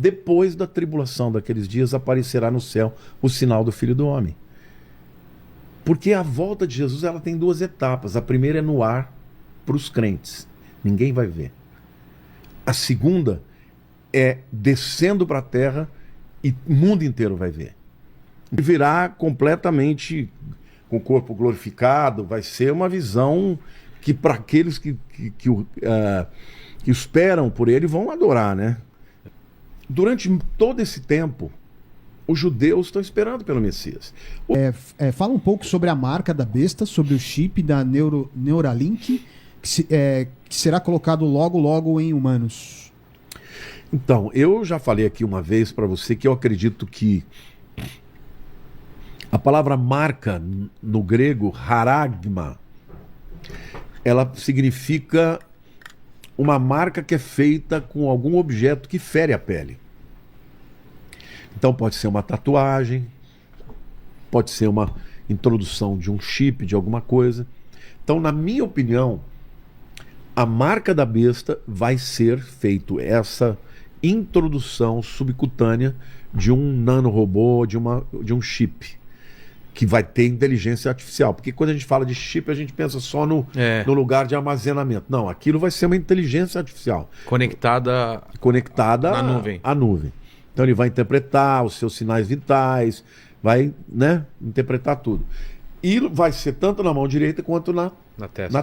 Depois da tribulação daqueles dias aparecerá no céu o sinal do Filho do Homem. Porque a volta de Jesus ela tem duas etapas. A primeira é no ar para os crentes. Ninguém vai ver. A segunda é descendo para a terra e o mundo inteiro vai ver. E virá completamente com o corpo glorificado. Vai ser uma visão que para aqueles que esperam por ele vão adorar, né? Durante todo esse tempo, os judeus estão esperando pelo Messias. Fala um pouco sobre a marca da besta, sobre o chip da Neuralink, que será colocado logo em humanos. Então, eu já falei aqui uma vez para você que eu acredito que a palavra marca no grego, haragma, ela significa uma marca que é feita com algum objeto que fere a pele. Então pode ser uma tatuagem, pode ser uma introdução de um chip, de alguma coisa. Então, na minha opinião, a marca da besta vai ser feito essa introdução subcutânea de um nanorobô, de um chip, que vai ter inteligência artificial. Porque quando a gente fala de chip, a gente pensa só no lugar de armazenamento. Não, aquilo vai ser uma inteligência artificial. Conectada na nuvem. À nuvem. Então ele vai interpretar os seus sinais vitais, vai, né, interpretar tudo. E vai ser tanto na mão direita quanto na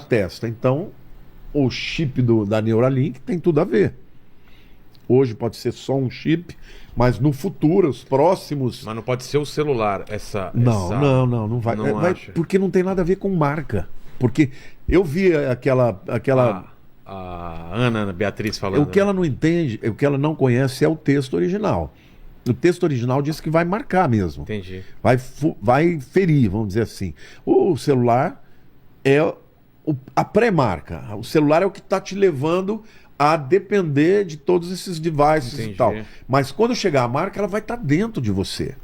testa. Então, o chip da Neuralink tem tudo a ver. Hoje pode ser só um chip, mas no futuro, os próximos... Mas não pode ser o celular, Não vai. Vai porque não tem nada a ver com marca. Porque eu vi aquela... A Ana Beatriz falando. O que ela não entende, o que ela não conhece é o texto original. O texto original diz que vai marcar mesmo. Entendi. Vai ferir, vamos dizer assim. O celular é a pré-marca. O celular é o que está te levando a depender de todos esses devices. Entendi. E tal. Mas quando chegar a marca, ela vai estar dentro de você.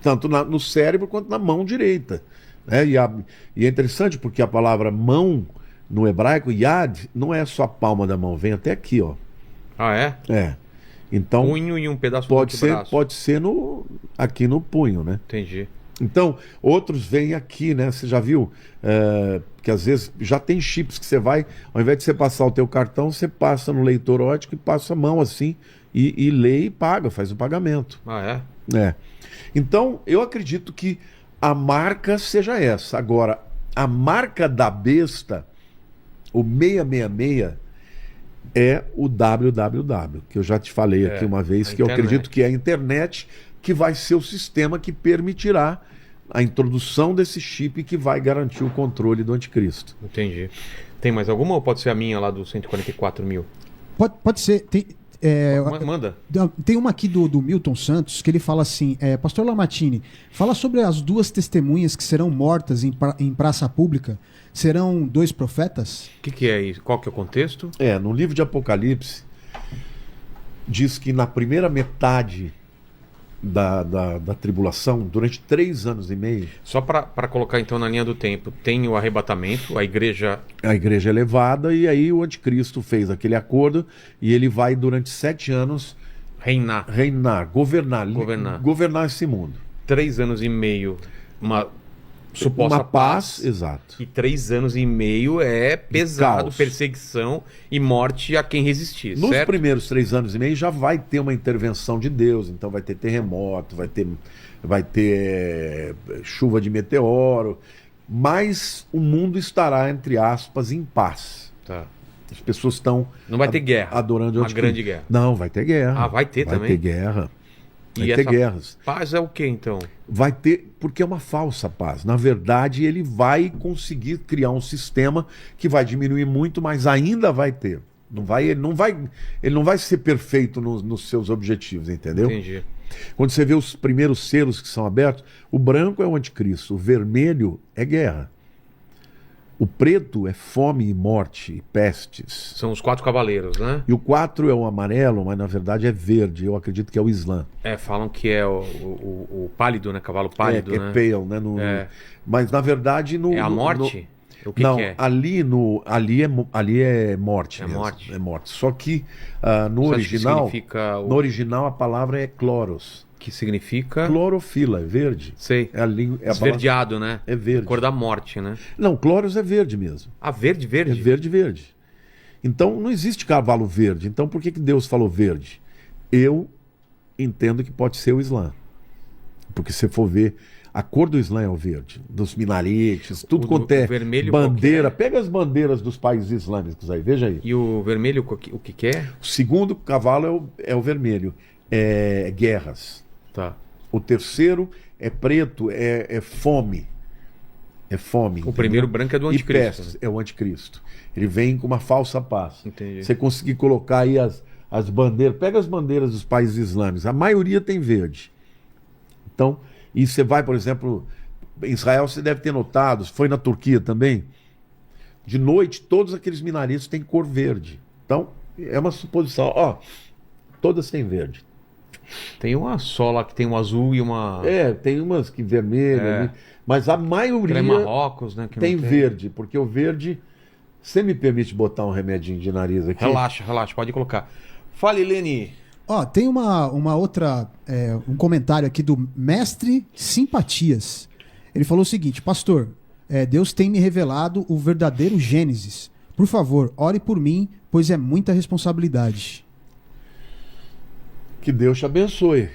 Tanto no cérebro quanto na mão direita. E é interessante porque a palavra mão, no hebraico, yad, não é só a palma da mão, vem até aqui, ó. Ah, é? É. Então, punho e um pedaço do braço. Pode ser aqui no punho, né? Entendi. Então, outros vêm aqui, né? Você já viu que às vezes já tem chips que você vai, ao invés de você passar o teu cartão, você passa no leitor óptico e passa a mão assim e lê e paga, faz o pagamento. Ah, é? É. Então, eu acredito que a marca seja essa. Agora, a marca da besta, o 666, é o www, que eu já te falei aqui uma vez, que eu acredito que é a internet que vai ser o sistema que permitirá a introdução desse chip que vai garantir o controle do anticristo. Entendi. Tem mais alguma ou pode ser a minha lá dos 144 mil? Pode ser. Manda. Tem uma aqui do Milton Santos que ele fala assim: Pastor Lamartine, fala sobre as duas testemunhas que serão mortas em praça pública. Serão 2 profetas? O que é isso? Qual que é o contexto? No livro de Apocalipse diz que na primeira metade da tribulação, durante 3 anos e meio... Só para colocar então na linha do tempo, tem o arrebatamento, a igreja é levada, e aí o anticristo fez aquele acordo e ele vai durante 7 anos governar esse mundo. 3 anos e meio, uma suposta paz, exato. E 3 anos e meio é pesado, caos. Perseguição e morte a quem resistir. Nos certo? primeiros 3 anos e meio já vai ter uma intervenção de Deus, então vai ter terremoto, vai ter chuva de meteoro, mas o mundo estará, entre aspas, em paz. Tá. As pessoas estão... Não vai ter guerra. Adorando uma grande guerra. Não, vai ter guerra. Ah, vai ter também? Vai ter guerra. Vai e ter essa guerras. Paz é o que então? Vai ter, porque é uma falsa paz. Na verdade, ele vai conseguir criar um sistema que vai diminuir muito, mas ainda vai ter. Ele não vai ser perfeito nos seus objetivos, entendeu? Entendi. Quando você vê os primeiros selos que são abertos, o branco é o anticristo, o vermelho é guerra. O preto é fome e morte e pestes. São os 4 cavaleiros, né? E o 4 é o amarelo, mas na verdade é verde. Eu acredito que é o Islã. Falam que é o pálido, né? Cavalo pálido, que né? É pale, né? Mas na verdade... É a morte? O que Não, que é? ali é morte É mesmo. morte. É morte. Só que no Você acha que original, significa no original a palavra é cloros. que significa... Clorofila, é verde. Sei. É a língua, é a palavra- Esverdeado, né? É verde. Cor da morte, né? Não, cloros é verde mesmo. Ah, verde, É verde? verde, verde. Então não existe cavalo verde. Então por que Deus falou verde? Eu entendo que pode ser o Islã. Porque se for ver, a cor do Islã é o verde. Dos minaretes, tudo O quanto é vermelho bandeira. qual que Pega as bandeiras dos países islâmicos aí, veja aí. E o vermelho, o que que é? O segundo cavalo é o vermelho. É guerras. Tá. O terceiro é preto, é fome. É fome. O entendeu? primeiro branco é do E anticristo. pestes, é o anticristo. Ele vem com uma falsa paz. Entendi. Você conseguir colocar aí as bandeiras, pega as bandeiras dos países islâmicos, a maioria tem verde. Então, e você vai, por exemplo, em Israel, você deve ter notado, foi na Turquia também, de noite todos aqueles minaretos têm cor verde. Então, é uma suposição. Ó, todas têm verde. Tem uma só lá que tem um azul e uma... Tem umas que vermelha, É. ali, mas a maioria Tem Marrocos, né? Que não tem verde, porque o verde. Você me permite botar um remedinho de nariz aqui? Relaxa, pode colocar. Fale, Leni. Ó, tem uma outra, um comentário aqui do Mestre Simpatias. Ele falou o seguinte: Pastor, Deus tem me revelado o verdadeiro Gênesis. Por favor, ore por mim, pois é muita responsabilidade. Que Deus te abençoe.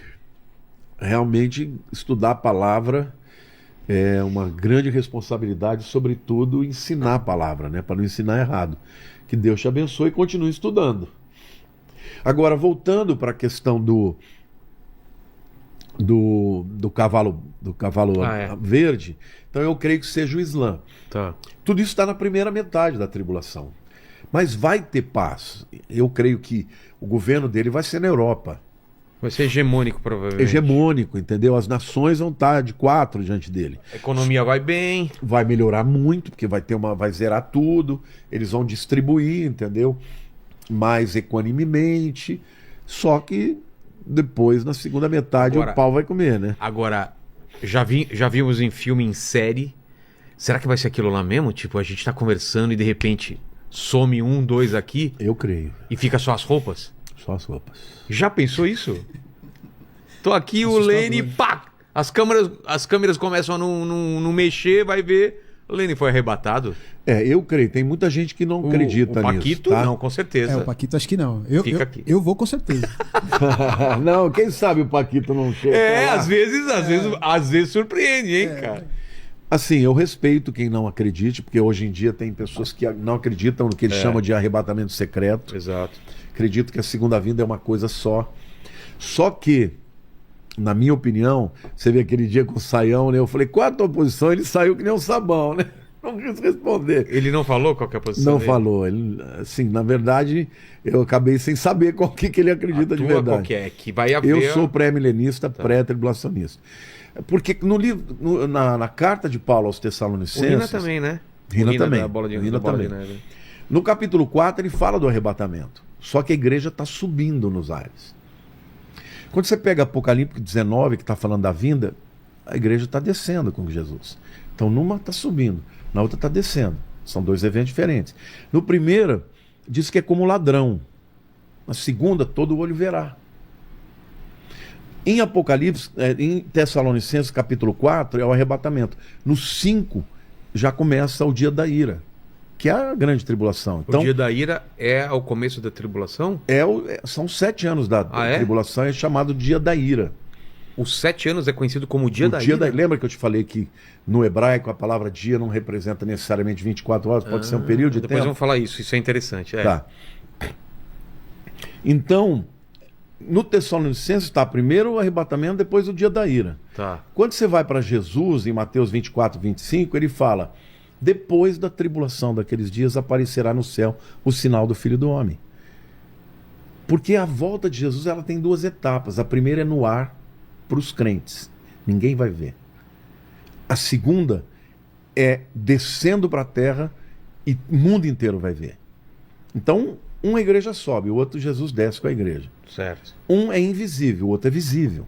Realmente, estudar a palavra é uma grande responsabilidade, sobretudo ensinar a palavra, né? Para não ensinar errado. Que Deus te abençoe e continue estudando. Agora, voltando para a questão do cavalo verde, então eu creio que seja o Islã. Tá. Tudo isso está na primeira metade da tribulação. Mas vai ter paz. Eu creio que o governo dele vai ser na Europa. Vai ser hegemônico, provavelmente. Hegemônico, entendeu? As nações vão estar de 4 diante dele. A economia vai bem. Vai melhorar muito, porque vai zerar tudo, eles vão distribuir, entendeu? Mais equanimemente. Só que depois, na segunda metade, Agora- o pau vai comer, né? Agora, já vimos em filme, em série. Será que vai ser aquilo lá mesmo? Tipo, a gente tá conversando e de repente some um, dois aqui Eu creio. e fica só as roupas? Só as roupas. Já pensou isso? Tô aqui, o Assustador. Lene, pá! As câmeras começam a não mexer, vai ver. O Lene foi arrebatado. Eu creio. Tem muita gente que não acredita o Paquito, nisso. Tá? não, com certeza. O Paquito acho que não. Fica aqui. Eu vou com certeza. Não, quem sabe o Paquito não chega. lá. Às vezes surpreende, hein, cara? Assim, eu respeito quem não acredite, porque hoje em dia tem pessoas que não acreditam no que eles chamam de arrebatamento secreto. Exato. Acredito que a segunda vinda é uma coisa só. Só que, na minha opinião, você vê aquele dia com o Saião, né? Eu falei, qual a tua posição? Ele saiu que nem um sabão, né? Não quis responder. Ele não falou qual que é a posição Não dele? falou. Ele, assim, na verdade, eu acabei sem saber qual que ele acredita A de tua verdade. qual que é? Que vai haver... Eu sou pré-milenista, pré-tribulacionista. Porque no livro, na carta de Paulo aos O Tessalonicenses... Rina também, né? Rina O Rina também. da bola de, O Rina da bola de também. neve. No capítulo 4, ele fala do arrebatamento. Só que a igreja está subindo nos ares. Quando você pega Apocalipse 19, que está falando da vinda, a igreja está descendo com Jesus. Então, numa está subindo, na outra está descendo. São dois eventos diferentes. No primeiro, diz que é como ladrão. Na segunda, todo olho verá. Em Apocalipse, em Tessalonicenses, capítulo 4, é o arrebatamento. No 5, já começa o dia da ira, que é a grande tribulação. Então, O dia da ira é o começo da tribulação? são 7 anos da Ah, é? tribulação, é chamado dia da ira. Os 7 anos é conhecido como o dia da ira? Lembra que eu te falei que no hebraico a palavra dia não representa necessariamente 24 horas, pode ser um período de Depois tempo? vamos falar isso é interessante. Tá. Então, no Tessalonicenses está primeiro o arrebatamento, depois o dia da ira. Tá. Quando você vai para Jesus, em Mateus 24, 25, ele fala: depois da tribulação daqueles dias aparecerá no céu o sinal do Filho do Homem. Porque a volta de Jesus ela tem 2 etapas. A primeira é no ar, para os crentes. Ninguém vai ver. A segunda é descendo para a terra e o mundo inteiro vai ver. Então, uma igreja sobe, o outro Jesus desce com a igreja. Certo. Um é invisível, o outro é visível.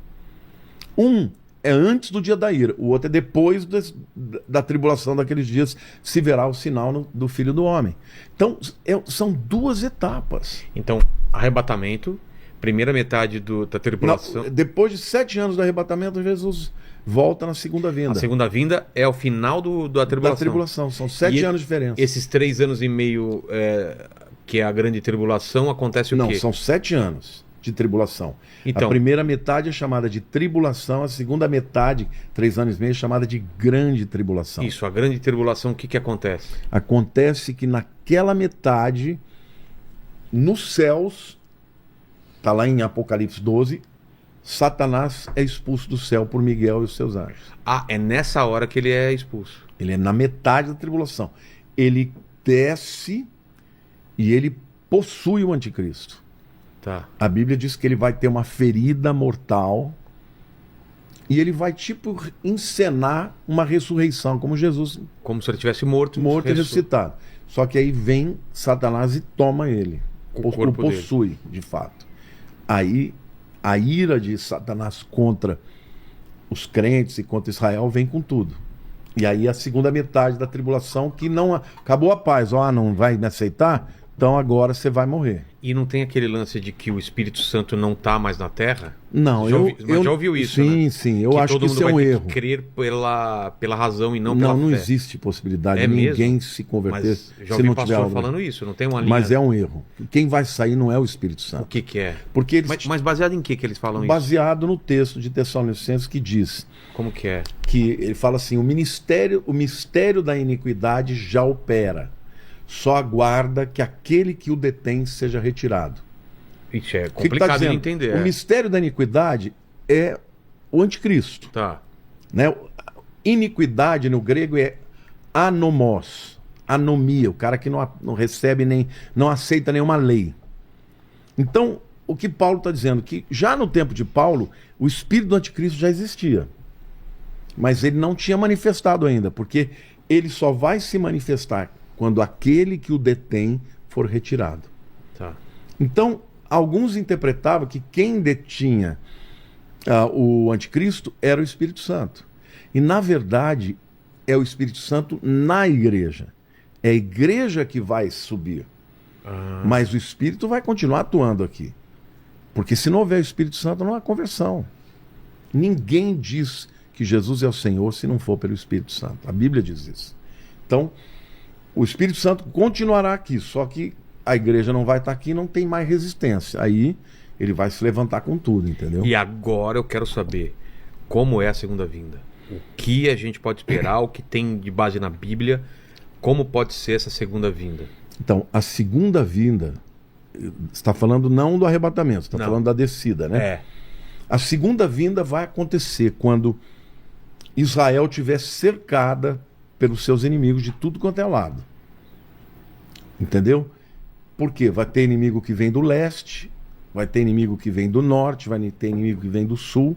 Um é antes do dia da ira. O outro é depois da tribulação daqueles dias, se verá o sinal do Filho do Homem. Então, são duas etapas. Então, arrebatamento, primeira metade da tribulação. Depois de 7 anos do arrebatamento, Jesus volta na segunda vinda. A segunda vinda é o final da tribulação. Da tribulação. São 7 anos de diferença. Esses 3 anos e meio, que é a grande tribulação, acontece o quê? Não, são 7 anos de tribulação. Então, a primeira metade é chamada de tribulação, a segunda metade, 3 anos e meio, é chamada de grande tribulação. Isso, a grande tribulação, o que acontece? Acontece que naquela metade, nos céus, está lá em Apocalipse 12, Satanás é expulso do céu por Miguel e os seus anjos. Ah, é nessa hora que ele é expulso. Ele é na metade da tribulação. Ele desce e ele possui o anticristo. Tá. A Bíblia diz que ele vai ter uma ferida mortal e ele vai, tipo, encenar uma ressurreição, como Jesus, Como se ele tivesse morto. e ressuscitado. Só que aí vem Satanás e toma ele. O corpo dele. Possui, de fato. Aí a ira de Satanás contra os crentes e contra Israel vem com tudo. E aí a segunda metade da tribulação, que não acabou a paz. Não vai me aceitar? Então agora você vai morrer. E não tem aquele lance de que o Espírito Santo não está mais na Terra? Não, Mas já ouviu isso, sim, né? Sim, eu que acho todo que mundo isso é um vai ter erro. que crer pela razão e não pela fé. Não existe possibilidade É de ninguém mesmo? se converter Mas já se ouvi não tiver pastor algo. falando isso, não tem uma linha. Mas é um erro. Quem vai sair não é o Espírito O Santo. que é? Porque eles Mas baseado em que eles falam isso? baseado no texto de Tessalonicenses que diz Como que é? que ele fala assim: o mistério da iniquidade já opera. Só aguarda que aquele que o detém seja retirado. Isso é O que tá complicado de dizendo? entender. O mistério da iniquidade é o anticristo. Tá. Né? Iniquidade no grego é anomos, anomia, o cara que não recebe não aceita nenhuma lei. Então, o que Paulo está dizendo? Que já no tempo de Paulo, o espírito do anticristo já existia. Mas ele não tinha manifestado ainda, porque ele só vai se manifestar quando aquele que o detém for retirado. Tá. Então, alguns interpretavam que quem detinha o anticristo era o Espírito Santo. E, na verdade, é o Espírito Santo na igreja. É a igreja que vai subir. Mas o Espírito vai continuar atuando aqui. Porque se não houver o Espírito Santo, não há conversão. Ninguém diz que Jesus é o Senhor se não for pelo Espírito Santo. A Bíblia diz isso. Então, o Espírito Santo continuará aqui, só que a igreja não vai estar aqui, não tem mais resistência. Aí ele vai se levantar com tudo, entendeu? E agora eu quero saber como é a segunda vinda. O que a gente pode esperar, o que tem de base na Bíblia, como pode ser essa segunda vinda. Então, a segunda vinda, você está falando não do arrebatamento, você está falando da descida, né? É. A segunda vinda vai acontecer quando Israel estiver cercada pelos seus inimigos de tudo quanto é lado. Entendeu? Porque vai ter inimigo que vem do leste, vai ter inimigo que vem do norte, vai ter inimigo que vem do sul,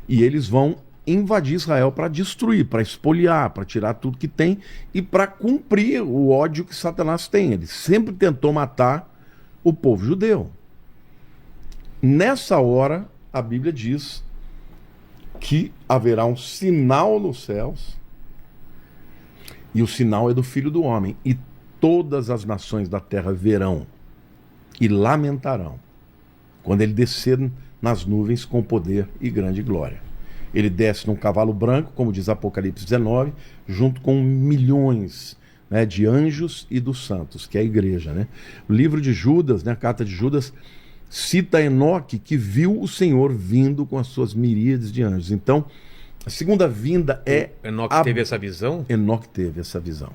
e eles vão invadir Israel para destruir, para espoliar, para tirar tudo que tem e para cumprir o ódio que Satanás tem. Ele sempre tentou matar o povo judeu. Nessa hora, a Bíblia diz que haverá um sinal nos céus, e o sinal é do Filho do Homem, e todas as nações da terra verão e lamentarão quando ele descer nas nuvens com poder e grande glória. Ele desce num cavalo branco, como diz Apocalipse 19, junto com milhões, né, de anjos e dos santos, que é a igreja, né? O livro de Judas, né, a carta de Judas, cita Enoque, que viu o Senhor vindo com as suas miríades de anjos. Então, a segunda vinda é... Enoque teve essa visão? Enoque teve essa visão.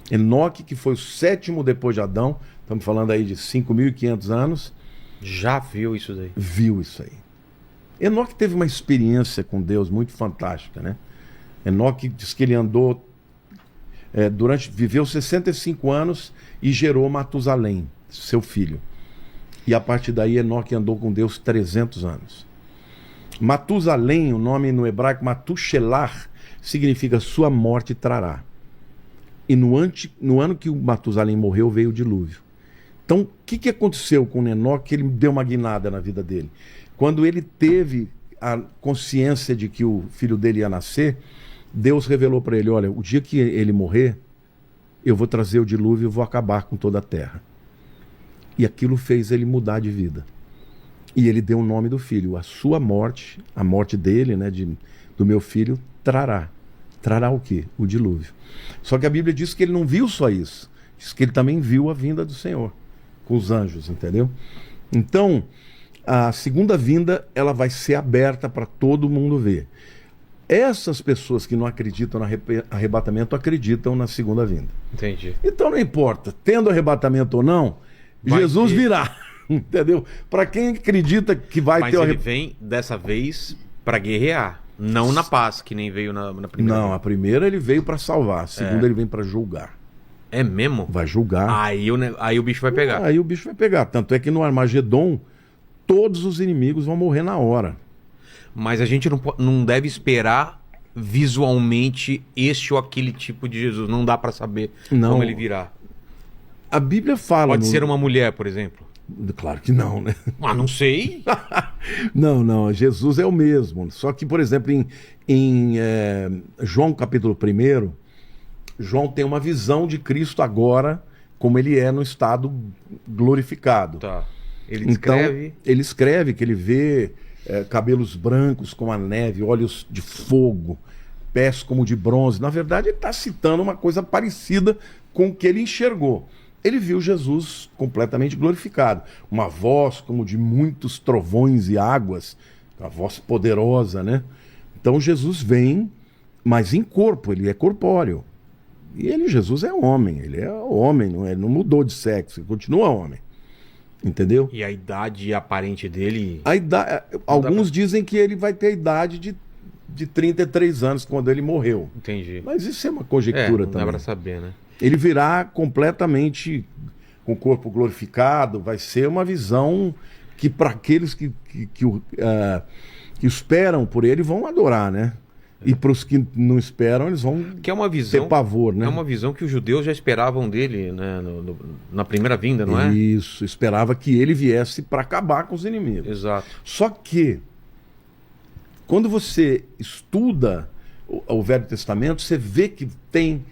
Enoque, que foi o 7º depois de Adão, estamos falando aí de 5.500 anos. Já viu isso daí? Viu isso aí. Enoque teve uma experiência com Deus muito fantástica, né? Enoque diz que ele andou, viveu 65 anos e gerou Matusalém, seu filho. E a partir daí Enoque andou com Deus 300 anos. Matusalém, o nome no hebraico Matushelar, significa sua morte trará. E no ano que o Matusalém morreu, veio o dilúvio. Então, o que aconteceu com Enoque? Ele deu uma guinada na vida dele. Quando ele teve a consciência de que o filho dele ia nascer, Deus revelou para ele: olha, o dia que ele morrer, eu vou trazer o dilúvio e vou acabar com toda a terra. E aquilo fez ele mudar de vida. E ele deu o nome do filho: a sua morte, a morte dele, né, do meu filho, trará. Trará o quê? O dilúvio. Só que a Bíblia diz que ele não viu só isso. Diz que ele também viu a vinda do Senhor com os anjos, entendeu? Então, a segunda vinda, ela vai ser aberta para todo mundo ver. Essas pessoas que não acreditam no arrebatamento acreditam na segunda vinda. Entendi. Então não importa, tendo arrebatamento ou não, Jesus virá, entendeu? Para quem acredita que vai Mas ter ele vem dessa vez para guerrear, não na paz, que nem veio na primeira. Não, a primeira ele veio para salvar, a segunda ele vem para julgar. É mesmo? Vai julgar. Aí o bicho vai pegar. Aí o bicho vai pegar. Tanto é que no Armagedon, todos os inimigos vão morrer na hora. Mas a gente não deve esperar visualmente este ou aquele tipo de Jesus. Não dá para saber como ele virá. A Bíblia fala... Pode ser uma mulher, por exemplo? Claro que não, né? Ah, não sei. Não, Jesus é o mesmo. Só que, por exemplo, em João capítulo 1, João tem uma visão de Cristo agora, como ele é no estado glorificado. Tá. Ele descreve... Então, ele escreve que ele vê cabelos brancos como a neve, olhos de fogo, pés como de bronze. Na verdade, ele está citando uma coisa parecida com o que ele enxergou. Ele viu Jesus completamente glorificado. Uma voz como de muitos trovões e águas, uma voz poderosa, né? Então Jesus vem, mas em corpo, ele é corpóreo. E Jesus é homem, ele é homem, não mudou de sexo, ele continua homem. Entendeu? E a idade aparente dele... Alguns dizem que ele vai ter a idade de 33 anos quando ele morreu. Entendi. Mas isso é uma conjectura não também. dá pra saber, né? Ele virá completamente com o corpo glorificado, vai ser uma visão que para aqueles que esperam por ele vão adorar, né? E para os que não esperam, eles vão que é uma visão, ter pavor, né? É uma visão que os judeus já esperavam dele, né? Na primeira vinda, não é? Isso, esperava que ele viesse para acabar com os inimigos. Exato. Só que, quando você estuda o Velho Testamento, você vê que tem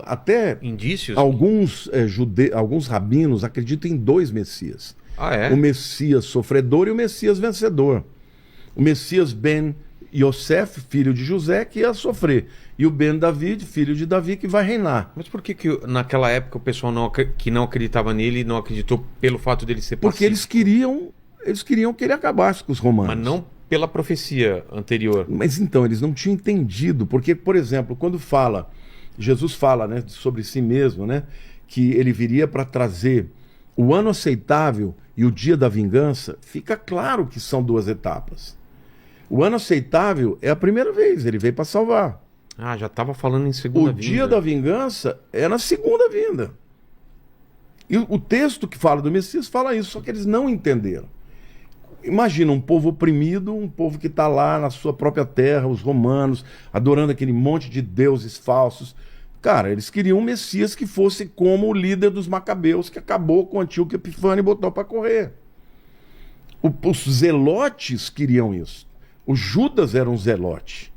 até indícios. Alguns rabinos acreditam em dois Messias. Ah, é? O Messias sofredor e o Messias vencedor. O Messias Ben Yosef, filho de José, que ia sofrer. E o Ben David, filho de Davi, que vai reinar. Mas por que naquela época o pessoal que não acreditava nele não acreditou pelo fato dele ser Porque eles queriam que ele acabasse com os romanos. Mas não pela profecia anterior. Mas então, eles não tinham entendido. Porque, por exemplo, quando Jesus fala, né, sobre si mesmo, né, que ele viria para trazer o ano aceitável e o dia da vingança, fica claro que são duas etapas. O ano aceitável é a primeira vez, ele veio para salvar. Ah, já estava falando em segunda vinda. O dia da vingança é na segunda vinda. E o texto que fala do Messias fala isso, só que eles não entenderam. Imagina um povo oprimido, um povo que está lá na sua própria terra, os romanos, adorando aquele monte de deuses falsos. Cara, eles queriam um Messias que fosse como o líder dos Macabeus, que acabou com Antíoco Epifânio e botou para correr. Os zelotes queriam isso. O Judas era um zelote.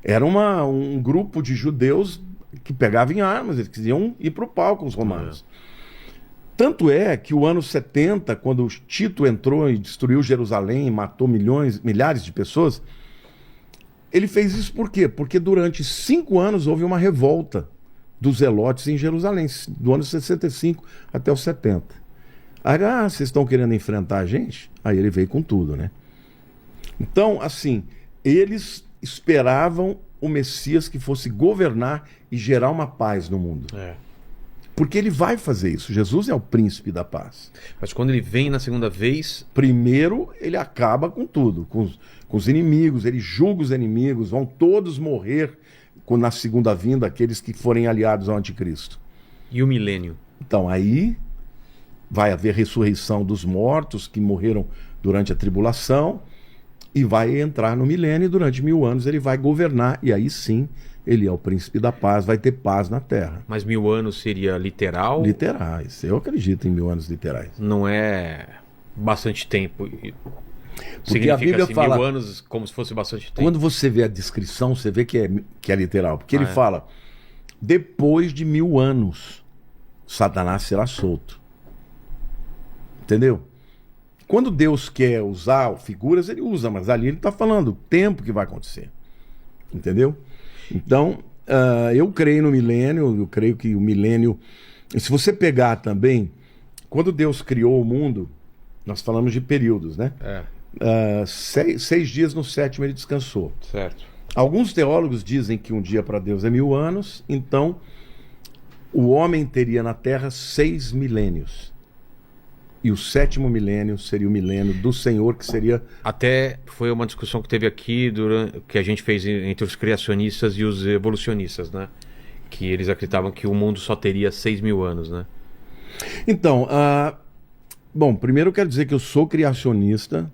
Era um grupo de judeus que pegavam em armas, eles queriam ir para o pau com os romanos. Tanto é que o ano 70, quando Tito entrou e destruiu Jerusalém e matou milhares de pessoas, ele fez isso por quê? Porque durante 5 anos houve uma revolta dos zelotes em Jerusalém, do ano 65 até o 70. Aí, vocês estão querendo enfrentar a gente? Aí ele veio com tudo, né? Então, assim, eles esperavam o Messias que fosse governar e gerar uma paz no mundo. Porque ele vai fazer isso. Jesus é o príncipe da paz. Mas quando ele vem na segunda vez... Primeiro, ele acaba com tudo, com os inimigos, ele julga os inimigos, vão todos morrer na segunda vinda, aqueles que forem aliados ao anticristo. E o milênio? Então, aí vai haver ressurreição dos mortos que morreram durante a tribulação e vai entrar no milênio e durante 1000 anos ele vai governar e aí sim ele é o príncipe da paz, vai ter paz na terra. Mas 1000 anos seria literal? Literais, eu acredito em 1000 anos literais. Não é bastante tempo. Porque a Bíblia assim, fala... 1000 anos como se fosse bastante tempo. Quando você vê a descrição, você vê que é literal. Porque ele é. fala, depois de 1000 anos, Satanás será solto. Entendeu? Quando Deus quer usar figuras, ele usa, mas ali ele está falando o tempo que vai acontecer. Entendeu? Então, eu creio no milênio, eu creio que o milênio... Se você pegar também, quando Deus criou o mundo, nós falamos de períodos, né? 6 dias, no 7º ele descansou. Certo. Alguns teólogos dizem que um dia para Deus é 1000 anos, então o homem teria na Terra 6 milênios. E o 7º milênio seria o milênio do Senhor, que seria... Até foi uma discussão que teve aqui, que a gente fez entre os criacionistas e os evolucionistas, né? Que eles acreditavam que o mundo só teria 6.000 anos, né? Então, bom, primeiro eu quero dizer que eu sou criacionista,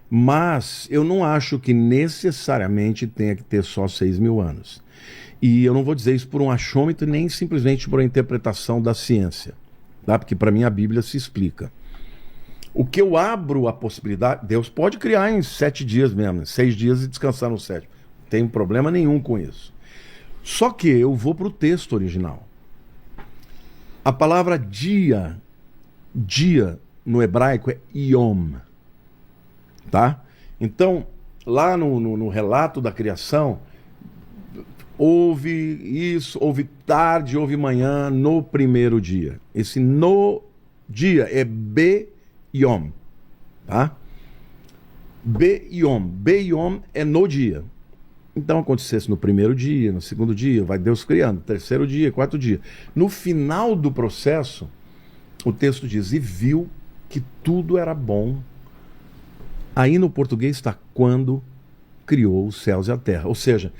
mas eu não acho que necessariamente tenha que ter só 6.000 anos. E eu não vou dizer isso por um achômetro, nem simplesmente por uma interpretação da ciência, tá? Porque para mim a Bíblia se explica. O que eu abro a possibilidade, Deus pode criar em 7 dias mesmo, 6 dias e descansar no 7º. Não tem problema nenhum com isso. Só que eu vou para o texto original. A palavra dia no hebraico é yom. Tá? Então, lá no relato da criação, houve isso, houve tarde, houve manhã no primeiro dia. Esse no dia é be-yom. Tá? Be-yom. Be-yom é no dia. Então acontecesse no primeiro dia, no segundo dia, vai Deus criando, terceiro dia, quarto dia. No final do processo, o texto diz, e viu que tudo era bom. Aí no português está quando criou os céus e a terra. Ou seja,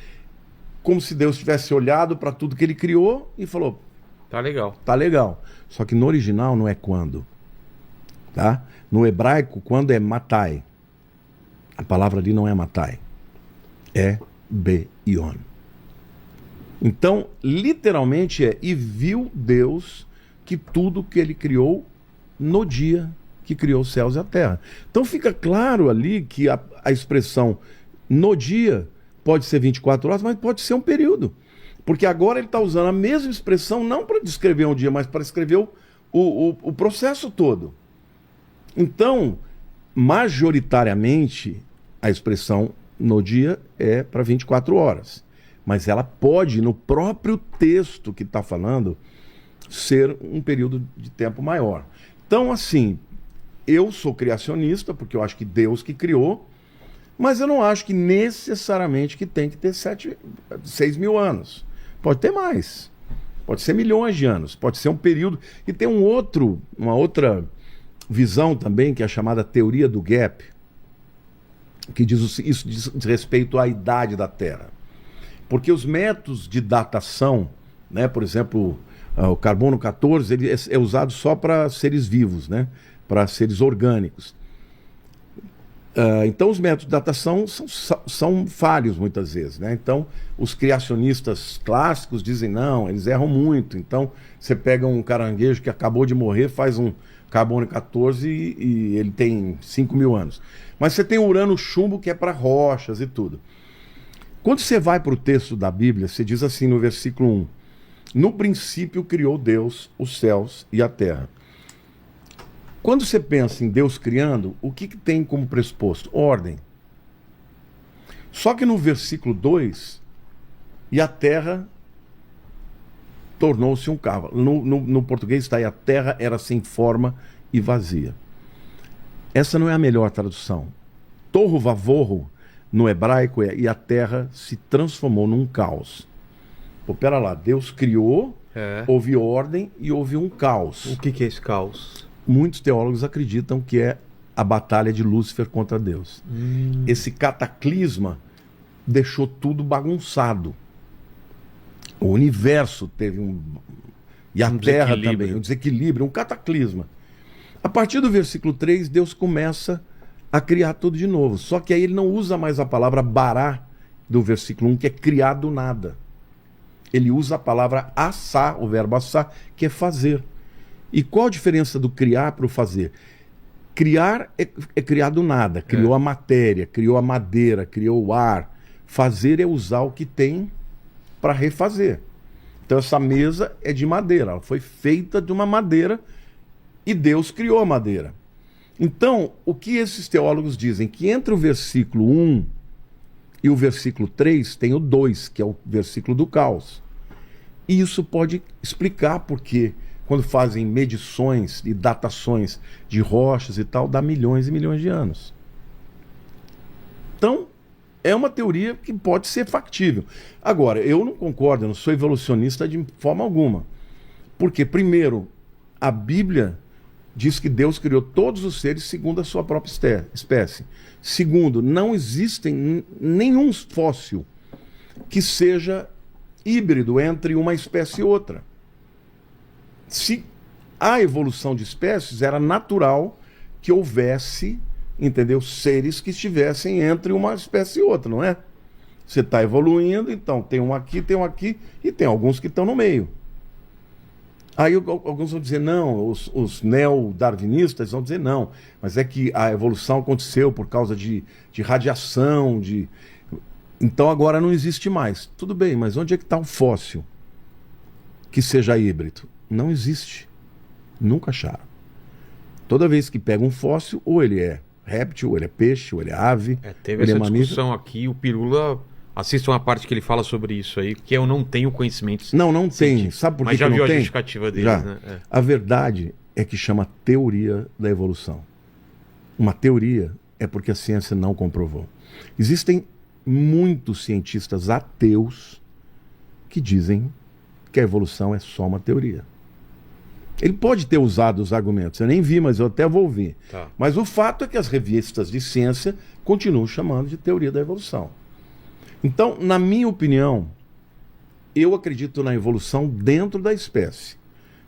como se Deus tivesse olhado para tudo que ele criou e falou, tá legal. Tá legal. Só que no original não é quando. Tá? No hebraico, quando é matai. A palavra ali não é matai. É be-yon. Então, literalmente é, e viu Deus que tudo que ele criou no dia que criou os céus e a terra. Então fica claro ali que a expressão no dia pode ser 24 horas, mas pode ser um período. Porque agora ele está usando a mesma expressão não para descrever um dia, mas para descrever o processo todo. Então, majoritariamente, a expressão no dia é para 24 horas. Mas ela pode, no próprio texto que está falando, ser um período de tempo maior. Então, assim, eu sou criacionista, porque eu acho que Deus que criou, mas eu não acho que necessariamente que tem que ter 6.000 anos. Pode ter mais. Pode ser milhões de anos. Pode ser um período. E tem uma outra visão também, que é a chamada teoria do gap, que diz isso diz respeito à idade da Terra. Porque os métodos de datação, né, por exemplo, o carbono 14, ele é usado só para seres vivos, né, para seres orgânicos. Então os métodos de datação são falhos muitas vezes, né? Então os criacionistas clássicos dizem não, eles erram muito. Então você pega um caranguejo que acabou de morrer, faz um carbono 14 e ele tem 5.000 anos. Mas você tem o urano chumbo, que é para rochas e tudo. Quando você vai para o texto da Bíblia, você diz assim no versículo 1: no princípio criou Deus os céus e a terra. Quando você pensa em Deus criando, o que tem como pressuposto? Ordem. Só que no versículo 2, e a terra tornou-se um cavo. No português está aí, a terra era sem forma e vazia. Essa não é a melhor tradução. Torro vavorro, no hebraico, é e a terra se transformou num caos. Pô, pera lá, Deus criou, houve ordem e houve um caos. O que é esse caos? Muitos teólogos acreditam que é a batalha de Lúcifer contra Deus. Esse cataclisma deixou tudo bagunçado. O universo teve e a terra também, um desequilíbrio, um cataclisma. A partir do versículo 3, Deus começa a criar tudo de novo. Só que aí ele não usa mais a palavra bará do versículo 1, que é criar do nada. Ele usa a palavra assá, o verbo assá, que é fazer. E qual a diferença do criar para o fazer? Criar é criar do nada. Criou a matéria, criou a madeira, criou o ar. Fazer é usar o que tem para refazer. Então essa mesa é de madeira. Ela foi feita de uma madeira e Deus criou a madeira. Então, o que esses teólogos dizem? Que entre o versículo 1 e o versículo 3 tem o 2, que é o versículo do caos. E isso pode explicar porque quando fazem medições e datações de rochas e tal, dá milhões e milhões de anos. Então, é uma teoria que pode ser factível. Agora, eu não concordo, eu não sou evolucionista de forma alguma. Porque, primeiro, a Bíblia diz que Deus criou todos os seres segundo a sua própria espécie. Segundo, não existe nenhum fóssil que seja híbrido entre uma espécie e outra. Se há evolução de espécies, era natural que houvesse, entendeu, seres que estivessem entre uma espécie e outra, não é? Você está evoluindo, então tem um aqui e tem alguns que estão no meio. Aí alguns vão dizer não, os neo-darwinistas vão dizer não, mas é que a evolução aconteceu por causa de radiação, então agora não existe mais. Tudo bem, mas onde é que está um fóssil que seja híbrido? Não existe. Nunca acharam. Toda vez que pega um fóssil, ou ele é réptil, ou ele é peixe, ou ele é ave. Teve essa discussão aqui, o Pirula... Assistam a parte que ele fala sobre isso aí, que eu não tenho conhecimento. Não tem. Sabe por que não tem? Mas já viu a justificativa deles, já. Né? A verdade é que chama teoria da evolução. Uma teoria é porque a ciência não comprovou. Existem muitos cientistas ateus que dizem que a evolução é só uma teoria. Ele pode ter usado os argumentos, eu nem vi, mas eu até vou ouvir. Tá. Mas o fato é que as revistas de ciência continuam chamando de teoria da evolução. Então, na minha opinião, eu acredito na evolução dentro da espécie.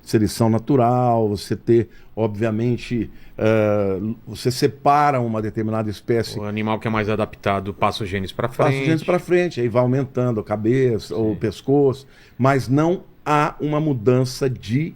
Seleção natural, você ter, obviamente, você separa uma determinada espécie. O animal que é mais adaptado passa os genes para frente. Passa os genes para frente, aí vai aumentando a cabeça ou o pescoço, mas não há uma mudança de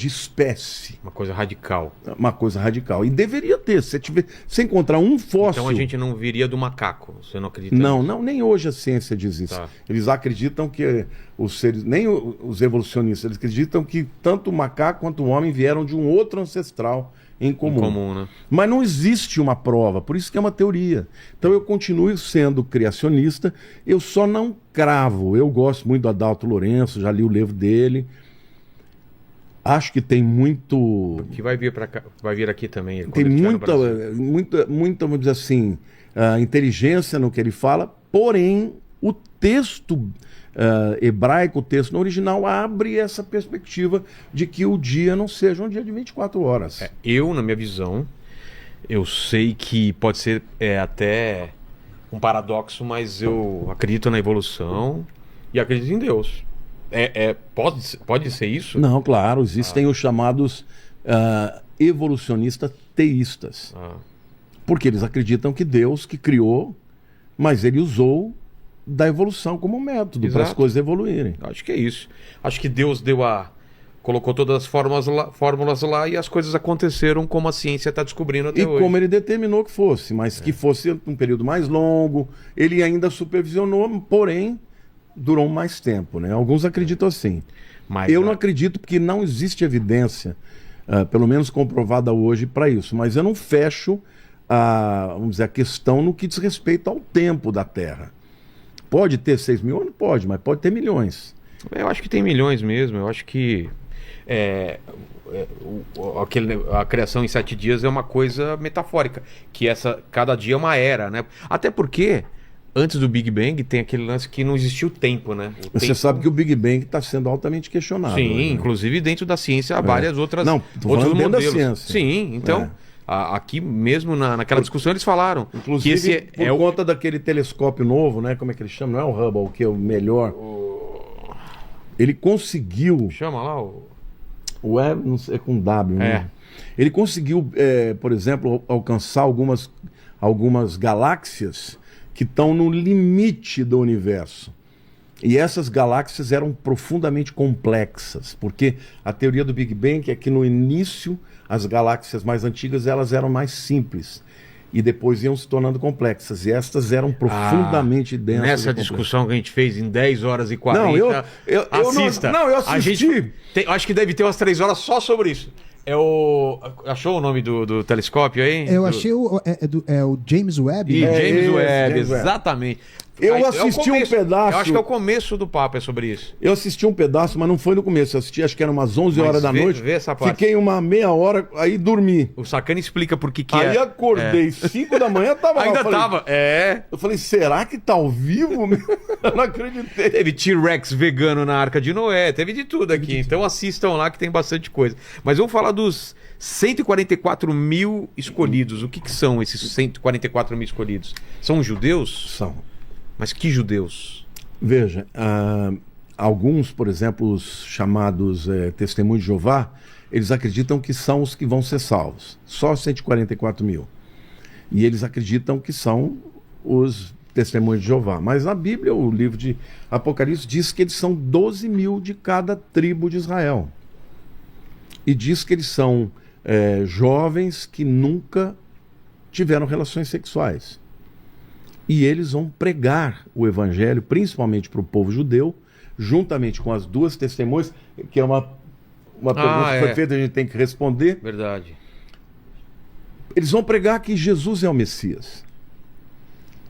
espécie. Uma coisa radical. Uma coisa radical. E deveria ter. Se você encontrar um fóssil... Então a gente não viria do macaco. Você não acredita Não, nisso? não, nem hoje a ciência diz isso. Tá. Eles acreditam que os seres, nem os evolucionistas, eles acreditam que tanto o macaco quanto o homem vieram de um outro ancestral em comum. Né? Mas não existe uma prova, por isso que é uma teoria. Então eu continuo sendo criacionista, eu só não cravo. Eu gosto muito do Adalto Lourenço, já li o livro dele. Acho que tem muito... Que vai vir para cá, vai vir aqui também. Tem muita, vamos dizer assim, inteligência no que ele fala, porém o texto hebraico, o texto no original, abre essa perspectiva de que o dia não seja um dia de 24 horas. Eu, na minha visão, eu sei que pode ser até um paradoxo, mas eu acredito na evolução e acredito em Deus. Pode ser isso? Não, claro, existem os chamados evolucionistas teístas. Porque eles acreditam que Deus que criou, mas ele usou da evolução como método para as coisas evoluírem. Acho que é isso. Acho que Deus colocou todas as fórmulas lá e as coisas aconteceram como a ciência está descobrindo até hoje. E como ele determinou que fosse, mas que fosse um período mais longo, ele ainda supervisionou, porém durou mais tempo, né? Alguns acreditam assim. Mas, eu não acredito porque não existe evidência, pelo menos comprovada hoje, para isso. Mas eu não fecho vamos dizer, a questão no que diz respeito ao tempo da Terra. Pode ter 6 mil anos? Pode, mas pode ter milhões. Eu acho que tem milhões mesmo. Eu acho que a criação em 7 dias é uma coisa metafórica. Que cada dia é uma era, né? Até porque... Antes do Big Bang tem aquele lance que não existiu o tempo, né? Você sabe que o Big Bang está sendo altamente questionado. Sim, né? Inclusive dentro da ciência há várias outras outros modelos. Da ciência. Sim, então aqui mesmo naquela discussão eles falaram inclusive, que esse por conta daquele telescópio novo, né? Como é que ele chama? Não é o Hubble, que é o melhor. Ele conseguiu... Chama lá o não sei, é com W, né? Ele conseguiu, por exemplo, alcançar algumas galáxias que estão no limite do universo. E essas galáxias eram profundamente complexas, porque a teoria do Big Bang é que no início as galáxias mais antigas elas eram mais simples e depois iam se tornando complexas. E estas eram profundamente densas. Nessa discussão que a gente fez em 10 horas e 40, não, eu assista. Não, eu assisti. Acho que deve ter umas 3 horas só sobre isso. Achou o nome do telescópio aí? Eu achei o James Webb. James esse, Webb, James Webb. Exatamente. Eu assisti um pedaço. Eu acho que é o começo do papo, é sobre isso. Eu assisti um pedaço, mas não foi no começo. Eu assisti, acho que era umas 11 horas da noite. Vê essa parte. Fiquei uma meia hora, aí dormi. O Sacani explica por que Aí acordei, 5 da manhã, tava lá. Ainda Eu falei, tava. Eu falei, será que tá ao vivo? Eu não acreditei. Teve T-Rex vegano na Arca de Noé, teve de tudo aqui. Então assistam lá que tem bastante coisa. Mas vamos falar dos 144 mil escolhidos. O que são esses 144 mil escolhidos? São judeus? São. Mas que judeus? Veja, alguns, por exemplo, os chamados Testemunhos de Jeová, eles acreditam que são os que vão ser salvos. Só 144 mil. E eles acreditam que são os Testemunhos de Jeová. Mas na Bíblia, o livro de Apocalipse, diz que eles são 12 mil de cada tribo de Israel. E diz que eles são jovens que nunca tiveram relações sexuais. E eles vão pregar o evangelho, principalmente para o povo judeu, juntamente com as duas testemunhas, que é uma pergunta que foi feita, a gente tem que responder. Verdade. Eles vão pregar que Jesus é o Messias.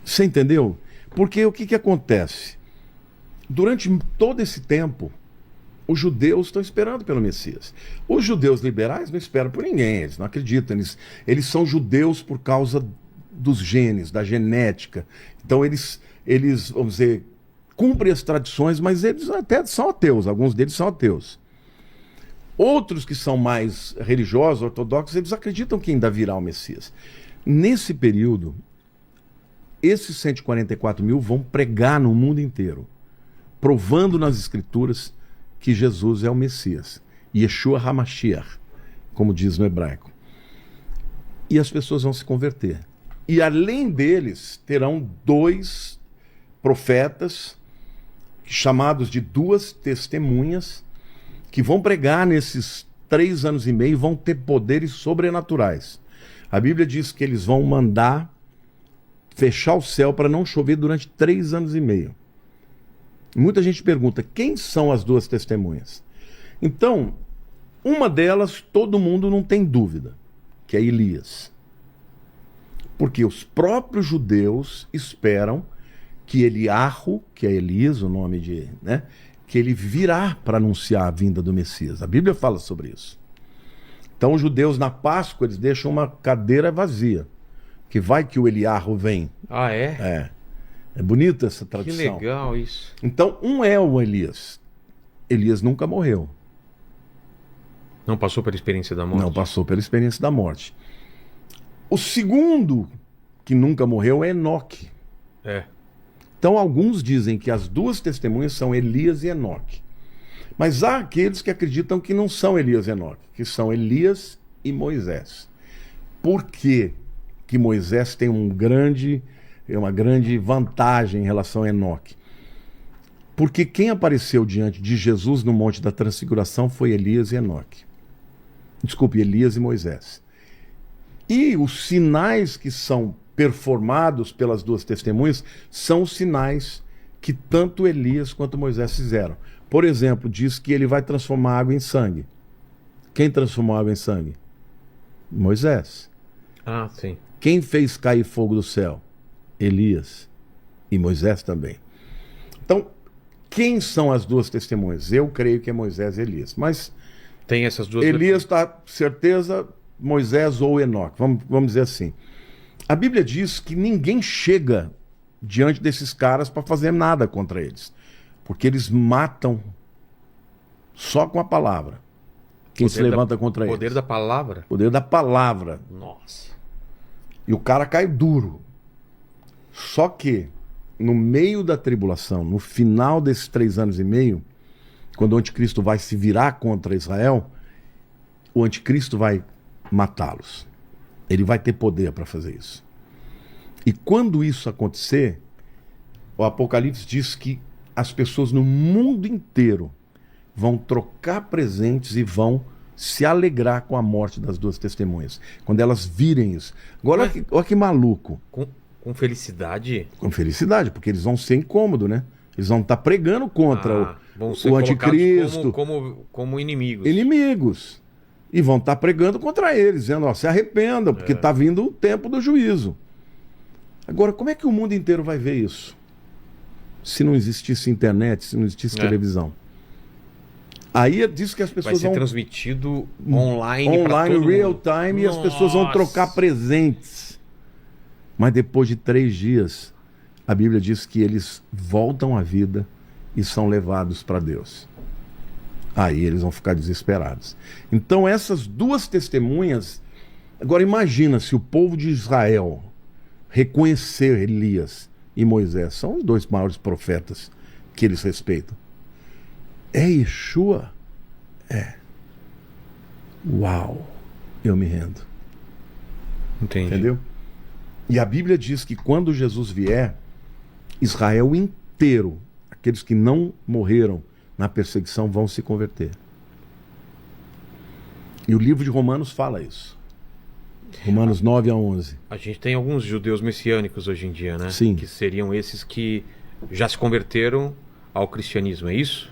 Você entendeu? Porque o que acontece? Durante todo esse tempo, os judeus estão esperando pelo Messias. Os judeus liberais não esperam por ninguém, eles não acreditam. Eles são judeus por causa dos genes, da genética. Então eles, vamos dizer, cumprem as tradições, mas eles até são ateus, alguns deles são ateus. Outros que são mais religiosos, ortodoxos, eles acreditam que ainda virá o Messias. Nesse período, esses 144 mil vão pregar no mundo inteiro, provando nas Escrituras que Jesus é o Messias. Yeshua HaMashiach, como diz no hebraico. E as pessoas vão se converter. E além deles, terão 2 profetas, chamados de 2 testemunhas, que vão pregar nesses 3 anos e meio, vão ter poderes sobrenaturais. A Bíblia diz que eles vão mandar fechar o céu para não chover durante 3 anos e meio. Muita gente pergunta, quem são as 2 testemunhas? Então, uma delas, todo mundo não tem dúvida, que é Elias. Porque os próprios judeus esperam que Eliarro, que é Elias, o nome de... que ele virá para anunciar a vinda do Messias. A Bíblia fala sobre isso. Então os judeus na Páscoa, eles deixam uma cadeira vazia. Que vai que o Eliarro vem. Ah, é? É bonita essa tradição. Que legal isso. Então um é o Elias. Elias nunca morreu. Não passou pela experiência da morte? Não passou pela experiência da morte. O segundo que nunca morreu é Enoque. Então alguns dizem que as 2 testemunhas são Elias e Enoque. Mas há aqueles que acreditam que não são Elias e Enoque, que são Elias e Moisés. Por quê que Moisés tem uma grande vantagem em relação a Enoque? Porque quem apareceu diante de Jesus no Monte da Transfiguração foi Elias e Enoque. Desculpe, Elias e Moisés. E os sinais que são performados pelas 2 testemunhas são os sinais que tanto Elias quanto Moisés fizeram. Por exemplo, diz que ele vai transformar água em sangue. Quem transformou água em sangue? Moisés. Ah, sim. Quem fez cair fogo do céu? Elias. E Moisés também. Então, quem são as 2 testemunhas? Eu creio que é Moisés e Elias. Mas tem essas 2. Elias está, certeza, Moisés ou Enoque. Vamos dizer assim. A Bíblia diz que ninguém chega diante desses caras para fazer nada contra eles. Porque eles matam só com a palavra. Quem se levanta contra eles. Poder da palavra? Poder da palavra. Nossa. E o cara cai duro. Só que, no meio da tribulação, no final desses 3 anos e meio, quando o anticristo vai se virar contra Israel, o anticristo vai matá-los. Ele vai ter poder para fazer isso. E quando isso acontecer, o Apocalipse diz que as pessoas no mundo inteiro vão trocar presentes e vão se alegrar com a morte das duas testemunhas. Quando elas virem isso. Agora, olha que maluco. Com felicidade? Com felicidade, porque eles vão ser incômodos, né? Eles vão estar pregando contra vão ser o anticristo. Como inimigos. Inimigos. E vão estar pregando contra eles, dizendo, ó, se arrependam, porque está vindo o tempo do juízo. Agora, como é que o mundo inteiro vai ver isso? Se não existisse internet, se não existisse televisão. Aí é disso que as pessoas vai ser vão... transmitido online, real time, e as pessoas vão trocar presentes. Mas depois de 3 dias, a Bíblia diz que eles voltam à vida e são levados para Deus. Aí eles vão ficar desesperados. Então essas duas testemunhas... Agora imagina se o povo de Israel reconhecer Elias e Moisés. São os 2 maiores profetas que eles respeitam. É Yeshua? É. Uau! Eu me rendo. Entendi. Entendeu? E a Bíblia diz que quando Jesus vier, Israel inteiro, aqueles que não morreram na perseguição, vão se converter. E o livro de Romanos fala isso. Romanos 9-11. A gente tem alguns judeus messiânicos hoje em dia, né? Sim. Que seriam esses que já se converteram ao cristianismo, é isso?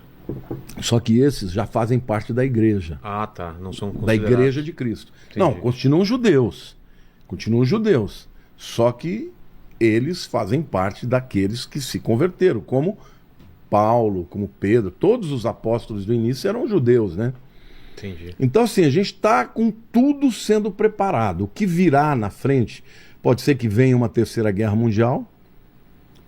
Só que esses já fazem parte da igreja. Ah, tá. Não são Da considerados. igreja de Cristo. Entendi. Não, continuam judeus. Continuam judeus. Só que eles fazem parte daqueles que se converteram, como Paulo, como Pedro. Todos os apóstolos do início eram judeus, né? Entendi. Então, assim, a gente está com tudo sendo preparado. O que virá na frente, pode ser que venha uma terceira guerra mundial,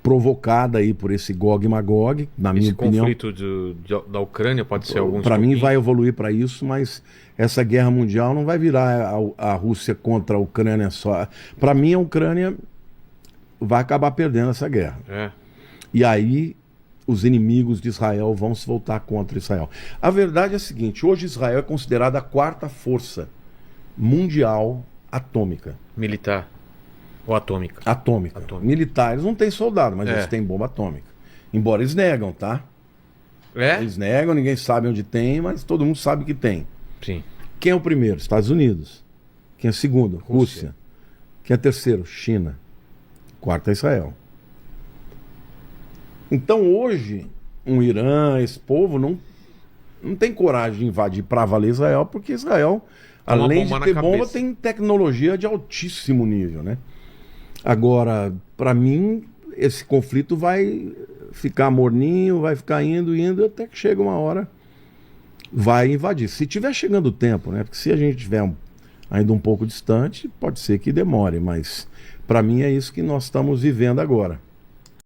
provocada aí por esse Gog e Magog, na minha opinião. Esse conflito da Ucrânia pode ser algum... Para mim vai evoluir para isso, mas essa guerra mundial não vai virar a Rússia contra a Ucrânia só. Para mim a Ucrânia vai acabar perdendo essa guerra. É. E aí os inimigos de Israel vão se voltar contra Israel. A verdade é a seguinte, hoje Israel é considerada a 4ª força mundial atômica. Militar. Ou atômica. Atômica. Militares não têm soldado, mas eles têm bomba atômica. Embora eles negam, tá? É? Eles negam, ninguém sabe onde tem, mas todo mundo sabe que tem. Sim. Quem é o primeiro? Estados Unidos. Quem é o segundo? Rússia. Quem é o terceiro? China. 4º é Israel. Então hoje, um Irã, esse povo, não tem coragem de invadir para valer Israel, porque Israel, além de ter bomba, tem tecnologia de altíssimo nível, né? Agora, para mim, esse conflito vai ficar morninho, vai ficar indo, até que chega uma hora, vai invadir. Se tiver chegando o tempo, né? Porque se a gente tiver ainda um pouco distante, pode ser que demore, mas para mim é isso que nós estamos vivendo agora.